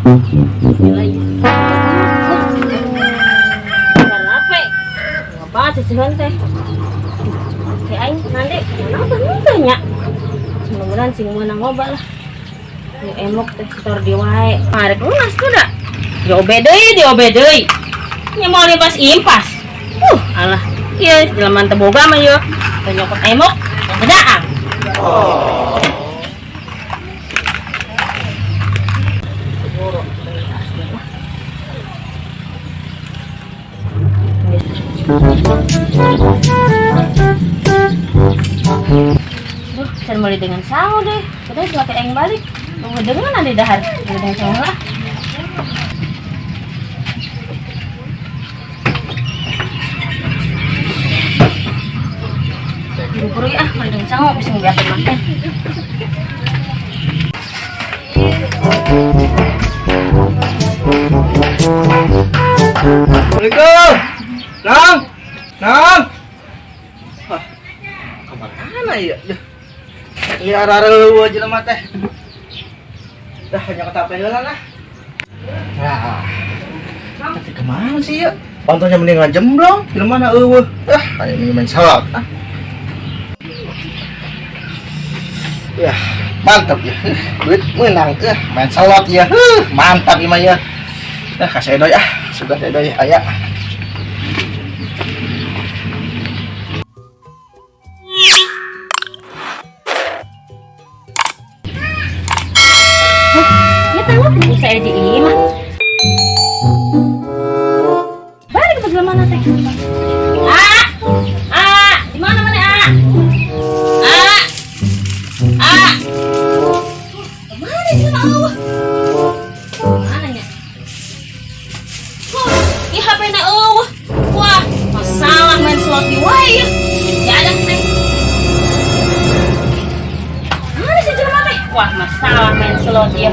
Apa? Ngapa cicilan teh? Kayak aing nanti kenapa nanya? Mudah-mudahan sing meunang loba lah. Yang emok teh setor di wae. Marek lunas tuh dah. Diobe deui. Nya mau pas impas. Alah. Iya, jelema teu boga mah yeuh. Teu nyokot emok, bedaang. Saya mau dengan sangu deh. Kita pakai yang balik. Tunggu dengan nanti dahar. Dengan sangu lah. Buru-buru ya, mau dengan sangu bisa ngebiakin makan. Assalamualaikum. Nang. Wah, kemana ya? Iya, rara aja lemah teh. Dah hanya ketapen lah. Nah, nanti kemana sih ya? Pantaunya mendingan jemblong. Di mana kayak ini main salak. Ya, mantap ya. Duit menang main salak ya. Mantap ima ya. Dah kasih edoy sudah edoy aya. Bisa di imah. Balik ke mana teh? Di mana mana Kemana sih Allah? Mana ya? Ih HP na Allah. Wah, masalah main slot di wae ya. Jadak teh. Mana sih jelema teh? Wah, masalah main slot ya.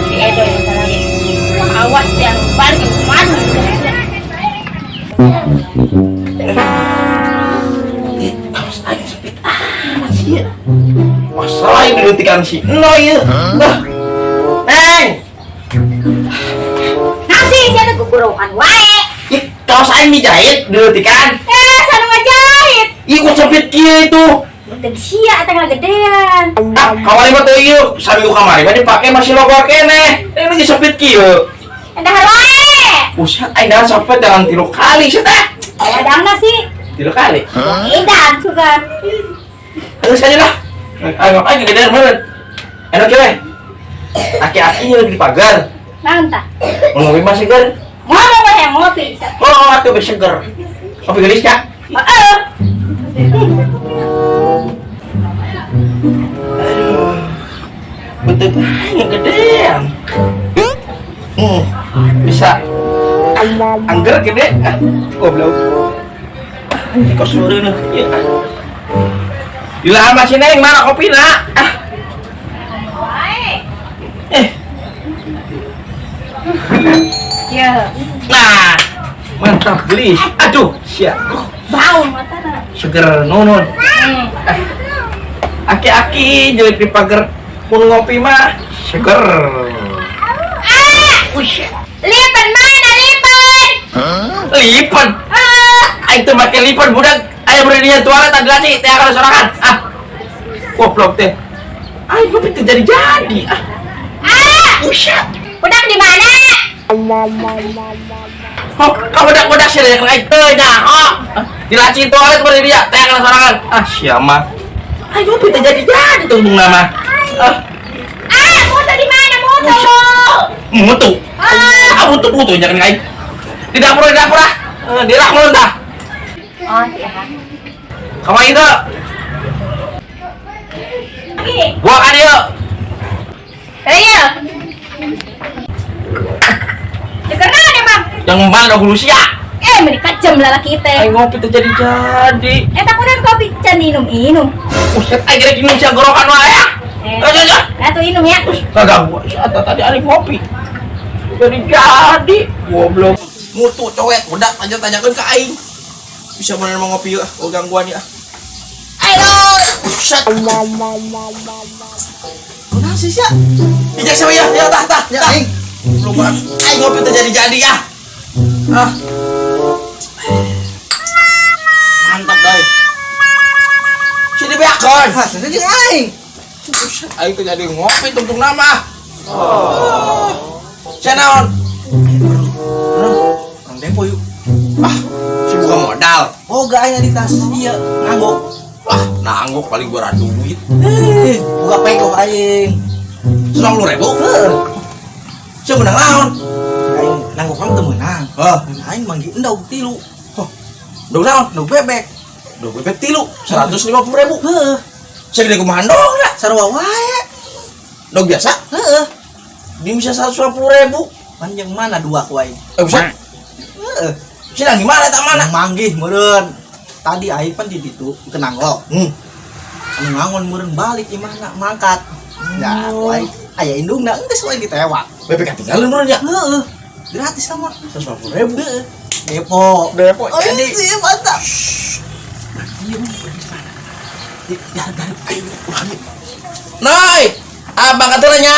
Si Edo yang salah ya. Wah, awas yang balik ke mana ya. Kaos aing sepit sih. Masalah yang dilutikan si Eno ya. Neng. Nasi siapa kukurukan wae. Ih, kaos aing dijahit dilutikan. Sana ngajahit. Ih, kok sepit kieu itu. Gede sia tengah gedean. Kamari mah teu ieu, saminggu kamari mah dipake masih logo keneh. Ini lagi sepit kieu. Endah wae. Buset, aing dah sepet dalam 3 kali sih teh. Adang nasi. 3 kali. Edan sugan. Terus aja lah. Ayo aing gedean meureun. Enak we. Aki-akinya lagi di pagar. Naon tah? Mau ngopi masih seger. Mau wae ngopi. Oh, atuh be seger. Kopi gelisnya. Heeh. Aduh. Betul yang gedean. Bisa. Angger gede. Goblok. Ini kos meureun ya. Ilaha masih neng mana kopina? Ya. Nah, mantap gelis. Aduh, siap. Bau matana. Seger nonon. Aki-aki jelek di pagar pun ngopi mah seger. Wih, Lipan mana lipan? lipan. Itu make lipan budak. Ayo beraninya tuara tadi lagi teh akan sorangan. Goblok teh. Ayo kopi teh jadi. Usah. Udah di mana? Oh, kamu budak sih yang lain teh nya. Oh, dilaci toilet beri dia teh akan sorangan. Siapa? Ayo kopi teh jadi tunggu nama. Moto di mana moto? Mutu. Mutu jangan lain. Di dapur di dapur dah. Oh iya. Kamu itu. Gua kan yuk. Ayo. Karena ada bang. Yang mana dahulu sih ya? Mereka jam lah kita. Ayo ngopi tuh jadi. Tak udah kopi can minum. Buset, ayo kira minum siang gorokan wae ya. Ayo. Tuh minum ya. Kagak gua tadi ada ngopi. Jadi. Goblok. Mutu cowet, udah tanya-tanyakan ke aing. Bisa bener mau ngopi yuk, gangguan ya. Ayo. Buset. Udah sih ya. Ijak sama ya, tah. Ya aing. Belum kan? Ayo ngopi tuh jadi ya. Ah. Mantap guys. Sini beakon. Jadi aing. Ayo tuh jadi ngopi tuntung nama. Cenaon. Orang depo yuk. Ah, si buka modal. Oh, gak aing di tas dia nganggok. Wah, nanggok paling gua duit. Buka pekok aing. 90.000. Heeh. Siapa menang lawan? Aing nganggok kan teu meunang. Hah, Aing manggil endog 3. dong naon? Endog bebek. Duh, bebek 3, 150.000. Heeh. Saya gede kumaha dong lah. Sarua wae. Dong biasa, Heeh. dia bisa 150.000. Panjang mana dua ku aing? Bisa. Heeh. Sini gimana tak mana? Manggih meureun. Tadi aing pan di ditu ke nanggok. Anu ngangon meureun balik ieu mana mangkat. Ya, ku aing aya indungna enggeus wae ditewak. Bebek ketinggalan menurut ya? Heeh. Gratis sama. 150.000. Heeh. Depo. Depo. Oh, Jadi, sih mantap. Noi, abang katanya.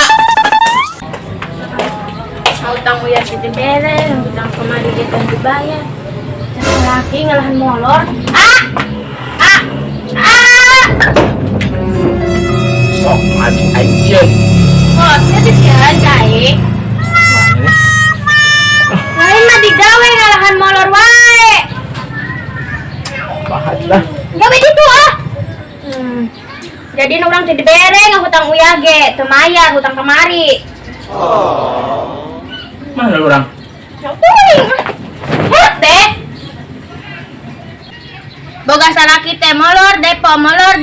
Utang uyar di bere, utang kemari dia kan dibayar. Terus laki ngalahan molor. Sok maju aja. Oh, saya disiaran cai. Lain mah digawe ngalahan molor wae. Bahas lah. Gawe gitu ah. Jadi orang jadi bere ngahutang uyah ge, teu mayar hutang kemari. Mana orang? Teh. Boga salaki teh molor depo molor.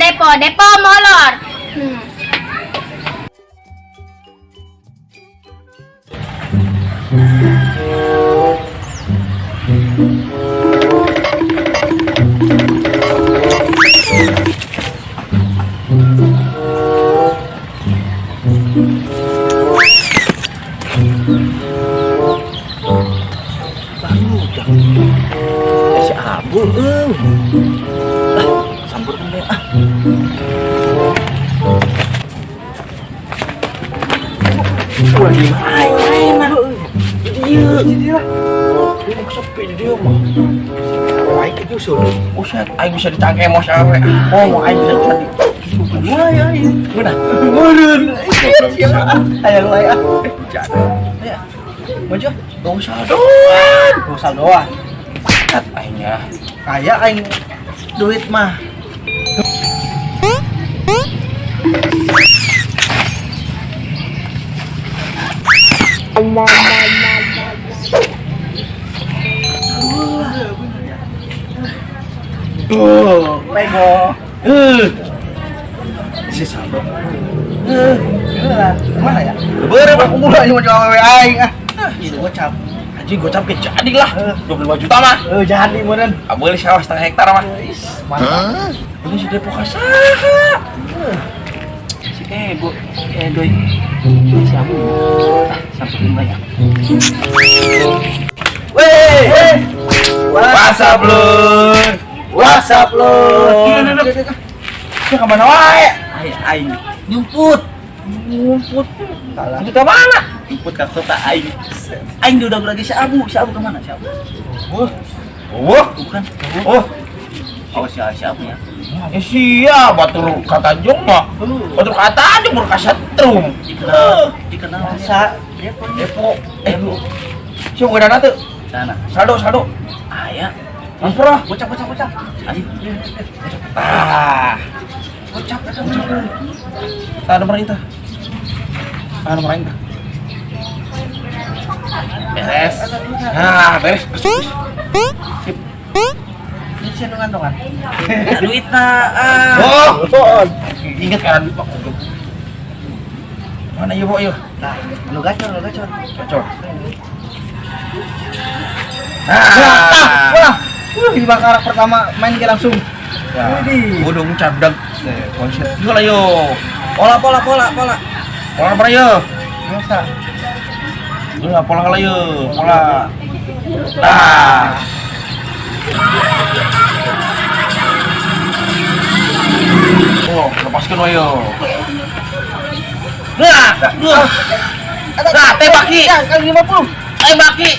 Si Abul, sambur kan deh. Wah, di mana? Iya, dia. Dia mau sepi dia mah. Aing itu suruh. Buset, aing bisa ditangke mos awe. Oh, aing bisa tadi. Wah, ya, ya. Mana? Murun. Aya wae ah. Ya. Maju, gak usah doang. Gak usah doang. Kat aingnya. Kaya aing duit mah. Pego. Si saldo. Mana ya? Bener aku mulai mau jawa aing ah. Ini gocap. Anjing gocap ke jadi lah. 25 juta mah. Jadi meureun. Abel sawah setengah hektar mah. Mantap. Ini si Depok saha? Si Ego, Doi. Si Abu. Sampai banyak. Weh. WhatsApp lur. WhatsApp lo. Dia kemana wae? Aing nyumput. Salah. Itu ke mana? Nyumput ka kota aing. Aing udah lagi si Abu kemana? Si Abu. Bukan. Oh si Abu ya. Ya siap batur kata Tanjung mah. Batur kata Tanjung berkasetrum. Dikenal sa Depo. Siapa udah tuh? sana. Saldo. Aya. Transfer lah. Bocap. Aing. Bocap. Tak ada perintah. Beres. Nah, beres. Sip. Ini cenungan dongan. Duitna Ingat kan Pak. Mana yuk, yuk. Nah, anu gacor. Cocok. Wah. Di bakar pertama main ke langsung. Ya, bodong cadang. Konsep. Yuk lah yuk. Pola. Pola apa yuk? Masa? Pola lah yuk. Pola. Nah. Oh, lepaskan ayo. Nah. Nah, tembak Ki. Ya, kali 50. Tembak Ki.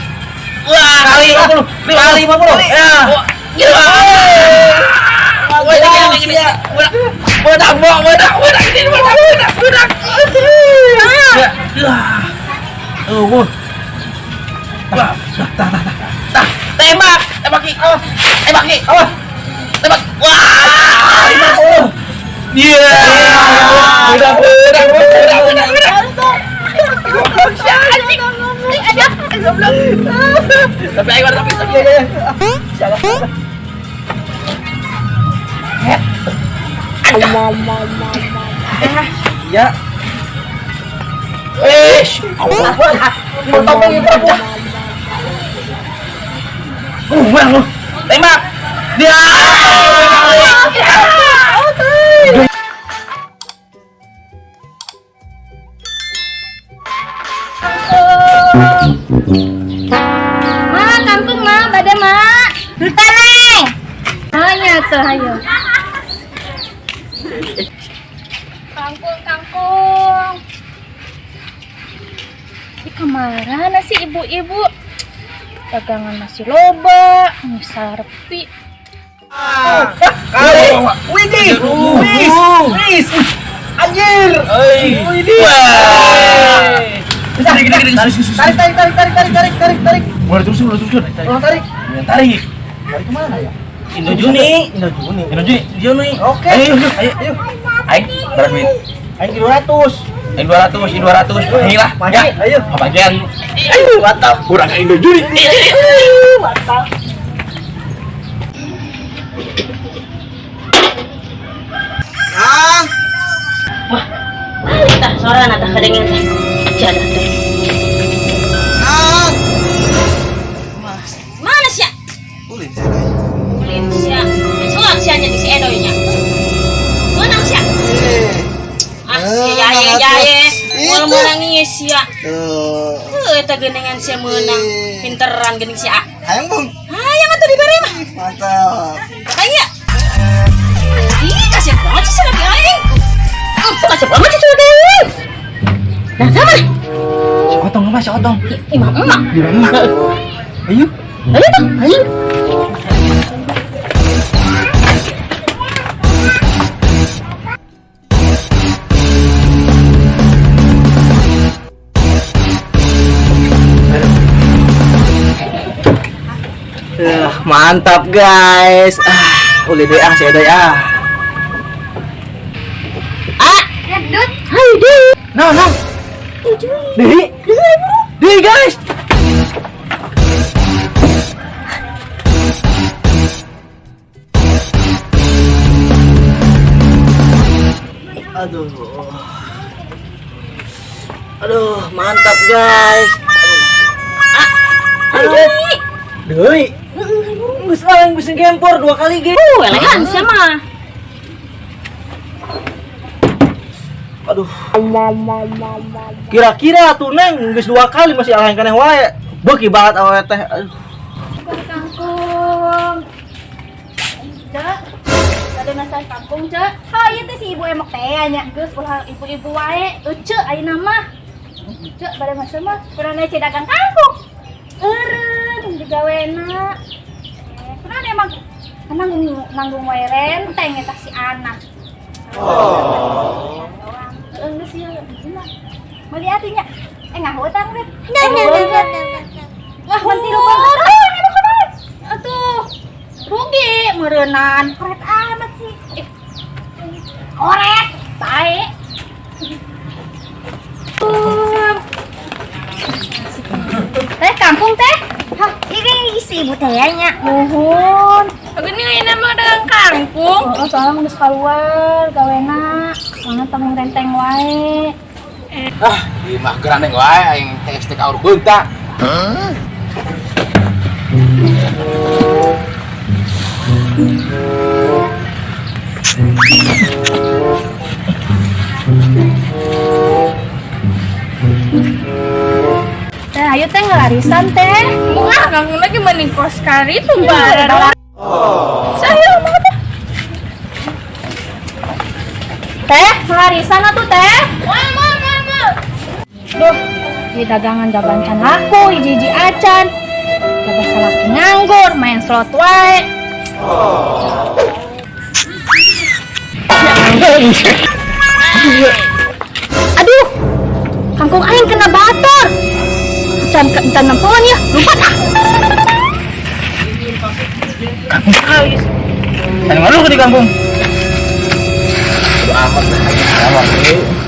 Wah, kali 50. Kali 50. Ya. Gila. Ini. Bedak ini. Bedak. Ya. Wah. Tah. Tembak Ki. Tembak Ki. Tembak. Wah, 50. Iya. Bedak. Tapi ayo tapi salah. Ya. Mau topeng ibu. Tembak. Dia. Ma, kangkung ma, bade ma. Taneng. Hanya tuh, ayo. Kangkung. Di kemana sih ibu-ibu? Dagangan masih loba, sarpi. Kali. Widih. Wis. Anjir. Widih. Tarik. Mulai terusin. Oh, tarik. Tarik. Tarik kemana ya? Indo Juni. Oke. Ayo. Ayo, berapa duit? Ayo 200. Ini 200. Ini lah. Maju, ayo. Bagian. Ayo, mantap. Kurang Indo Juni. Mantap. Wah, balik dah suara nata kedengen teh. Jalan teh. Mana sih? Ulin sih. Soal sih aja di si Edo nya. Mana sih? Si jaye. Mau nangis ya. Eta genengan si menang. Pinteran gening si A. Hayang bang. Hayang atuh dibere mah. Mantap. Aya. Ih, kasih banget sih lagi aing. Kasih banget sih lagi aing. Nah, sama. Si otong. Imam emak. Ayo. Ayo dong, ayo. Mantap guys. Uli deh si Edoy Dut. Hai, Di. No. Di guys. Aduh, mantap guys. Deui. Geus aing bisa gempor 2 kali ge. Elegan sih mah. Aduh. Kira-kira tuh Neng geus 2 kali masih alahan keneh wae. Beuki banget awewe teh. Aduh. Kangkung. Cek. Ada masalah kangkung, Cek. Oh iya teh si ibu emok teh nya geus ulah ibu-ibu wae. Cek ayeuna mah. Cek bade mah mah pernah ce dagang kangkung. Eureun digawena. Pernah emang nanggung wae renteng eta si anak. Geus ya gimana? Meuli atinya. Ngahutang deh. Wah, mentiru banget. Atuh. Rugi meureunnan. Korek amat sih. Korek, bae. Teh kangkung teh. Hah, ini isi ibu teh nya. Nuhun. Gini ayeuna mah dagang kangkung. Oh, soalnya geus kaluar gawena. Soalnya tanggung renteng wae. Ieu mah geraneng wae aing tes teh kaur beunta. Teh, ayo teh ngelarisan teh. Wah, kangkung lagi mending kos kari tumbaran. Saya mau teh. Teh, ngelarisan atuh teh. Wah, mau. Duh, Di dagangan gabancan laku, hiji-hiji acan. Gabah salaki nganggur, main slot wae. Aduh, kangkung aing kena batur. Encan nempungan ya, lupa dah. Kampung kais. Saya ngaruh ke di kampung. Amat lah.